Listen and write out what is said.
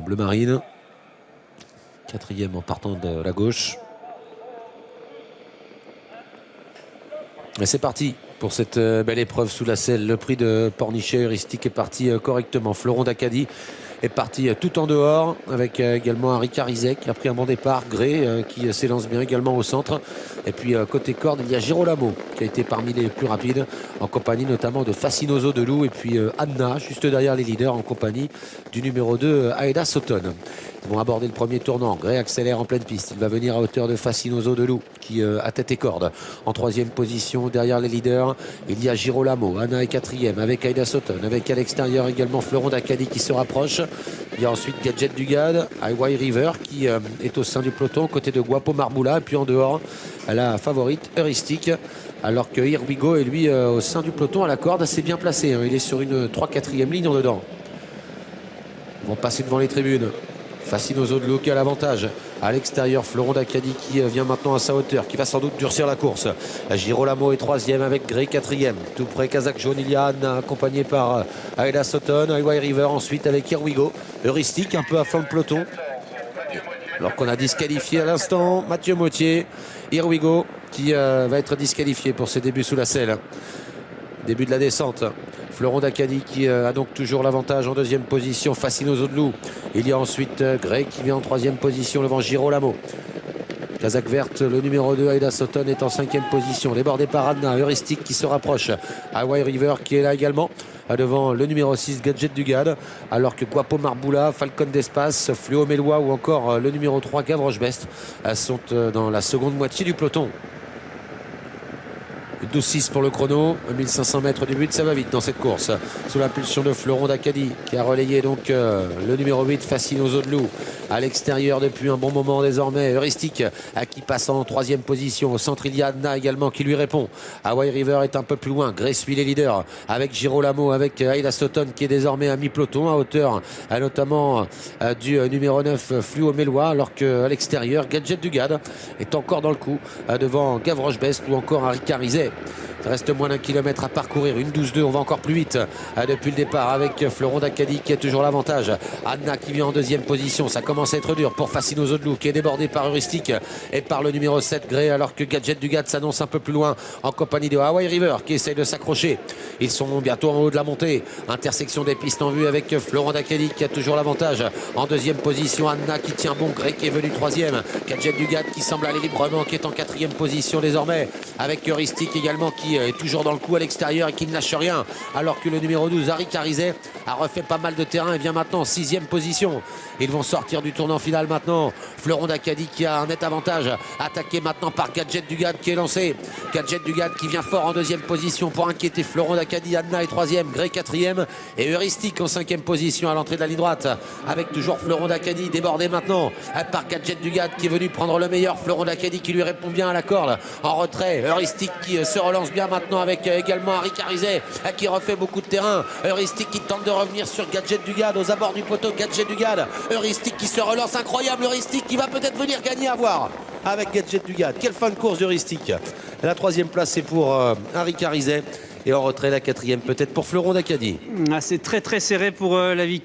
bleu marine. Quatrième en partant de la gauche. Et c'est parti pour cette belle épreuve sous la selle. Le prix de Pornichet heuristique est parti correctement. Fleuron d'Acadie est parti tout en dehors avec également Harry Carizet qui a pris un bon départ. Gray qui s'élance bien également au centre. Et puis côté corde, il y a Girolamo qui a été parmi les plus rapides en compagnie notamment de Fascinoso de Loup et puis Anna juste derrière les leaders en compagnie du numéro 2 Aida Sutton. Ils vont aborder le premier tournant. Gray accélère en pleine piste. Il va venir à hauteur de Fascinoso de Loup qui a tête et corde. En troisième position derrière les leaders, il y a Girolamo. Anna est quatrième avec Aida Sutton. Avec à l'extérieur également Fleuron d'Acadie qui se rapproche. Il y a ensuite Gadget Dugad, Highway River qui est au sein du peloton côté de Guapo Marbula. Et puis en dehors, la favorite heuristique. Alors que Here We Go est lui au sein du peloton à la corde assez bien placé. Il est sur une 3-4e ligne en dedans. Ils vont passer devant les tribunes. Fascinoso de Loup qui a l'avantage. À l'extérieur, Fleuron d'Acadie qui vient maintenant à sa hauteur, qui va sans doute durcir la course. Girolamo est troisième avec Gray quatrième. Tout près, Kazakh Jaune, il y a Anna accompagné par Aida Sutton, Highway River ensuite avec Here We Go. Heuristique un peu à fond de peloton. Alors qu'on a disqualifié à l'instant Mathieu Mautier. Here We Go qui va être disqualifié pour ses débuts sous la selle. Début de la descente. Fleuron d'Acadie qui a donc toujours l'avantage en deuxième position. Fascinoso de Loup. Il y a ensuite Gray qui vient en troisième position devant Girolamo. Kazakh verte, le numéro 2, Aida Sutton est en cinquième position. Débordé par Anna, heuristique qui se rapproche. Highway River qui est là également. Devant le numéro 6, Gadget Dugad. Alors que Guapo Marbula, Falcon d'Espace, Fluo Mélois ou encore le numéro 3, Gavroche Best sont dans la seconde moitié du peloton. 12-6 pour le chrono, 1500 mètres du but, ça va vite dans cette course. Sous l'impulsion de Fleuron d'Acadie qui a relayé donc le numéro 8, Fascinoso de Loup. À l'extérieur depuis un bon moment désormais, heuristique qui passe en troisième position. Au centre, il y a Anna également qui lui répond. Highway River est un peu plus loin. Gray suit les leaders avec Girolamo, avec Aida Sutton qui est désormais à mi-peloton à hauteur notamment du numéro 9, Fluo Mélois. Alors qu'à l'extérieur, Gadget Dugad est encore dans le coup devant Gavroche Best ou encore Harry Carizet. Il reste moins d'un kilomètre à parcourir, une 12-2, on va encore plus vite depuis le départ avec Fleuron d'Acadie qui a toujours l'avantage. Anna qui vient en deuxième position, ça commence à être dur pour Fascinoso de Loup qui est débordé par Heuristique et par le numéro 7 Gray, alors que Gadget Dugad s'annonce un peu plus loin en compagnie de Highway River qui essaye de s'accrocher. Ils sont bientôt en haut de la montée, intersection des pistes en vue avec Fleuron d'Acadie qui a toujours l'avantage. En deuxième position, Anna qui tient bon, Gray qui est venu troisième, Gadget Dugad qui semble aller librement, qui est en quatrième position désormais, avec Heuristique également qui est toujours dans le coup à l'extérieur et qui ne lâche rien, alors que le numéro 12 Harry Carizet a refait pas mal de terrain et vient maintenant en sixième position. Ils vont sortir du tournant final maintenant. Fleuron d'Acadie qui a un net avantage, attaqué maintenant par Gadget Dugad qui est lancé. Gadget Dugad qui vient fort en deuxième position pour inquiéter Fleuron d'Acadie. Anna est troisième, Gray quatrième et Heuristique en cinquième position à l'entrée de la ligne droite, avec toujours Fleuron d'Acadie débordé maintenant par Gadget Dugad qui est venu prendre le meilleur. Fleuron d'Acadie qui lui répond bien à la corde en retrait. Heuristique qui se relance bien maintenant avec également Harry Carizet qui refait beaucoup de terrain. Heuristique qui tente de revenir sur Gadget Dugad aux abords du poteau. Gadget Dugad, Heuristique qui se relance, incroyable Heuristique qui va peut-être venir gagner à voir avec Gadget Dugad. Quelle fin de course d'Heuristique. La troisième place c'est pour Harry Carizet et en retrait la quatrième peut-être pour Fleuron d'Acadie. C'est très serré pour la victoire.